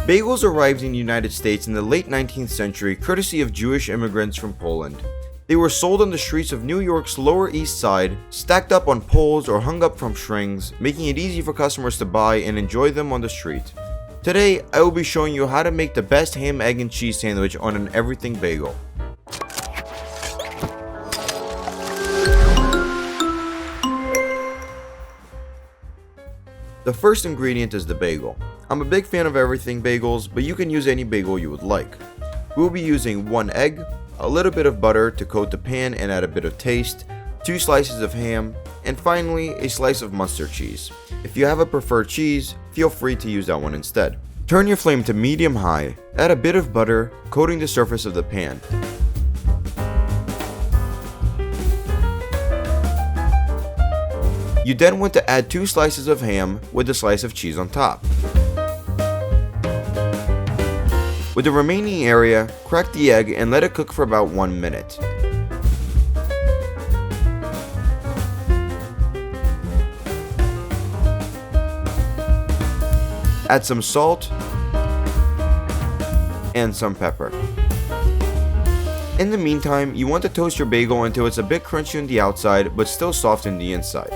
Bagels arrived in the United States in the late 19th century courtesy of Jewish immigrants from Poland. They were sold on the streets of New York's Lower East Side, stacked up on poles or hung up from strings, making it easy for customers to buy and enjoy them on the street. Today, I will be showing you how to make the best ham, egg, and cheese sandwich on an everything bagel. The first ingredient is the bagel. I'm a big fan of everything bagels, but you can use any bagel you would like. We will be using 1 egg, a little bit of butter to coat the pan and add a bit of taste, 2 slices of ham, and finally a slice of mustard cheese. If you have a preferred cheese, feel free to use that one instead. Turn your flame to medium-high, add a bit of butter, coating the surface of the pan. You then want to add 2 slices of ham with a slice of cheese on top. With the remaining area, crack the egg and let it cook for about 1 minute. Add some salt and some pepper. In the meantime, you want to toast your bagel until it's a bit crunchy on the outside but still soft on the inside.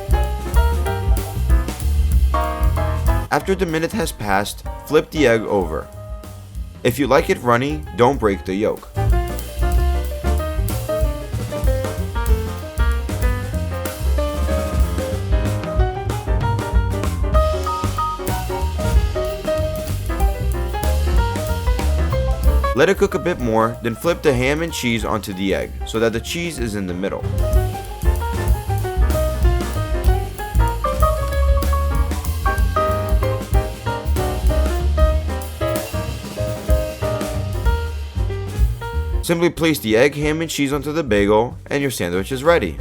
After the minute has passed, flip the egg over. If you like it runny, don't break the yolk. Let it cook a bit more, then flip the ham and cheese onto the egg so that the cheese is in the middle. Simply place the egg, ham, and cheese onto the bagel, and your sandwich is ready.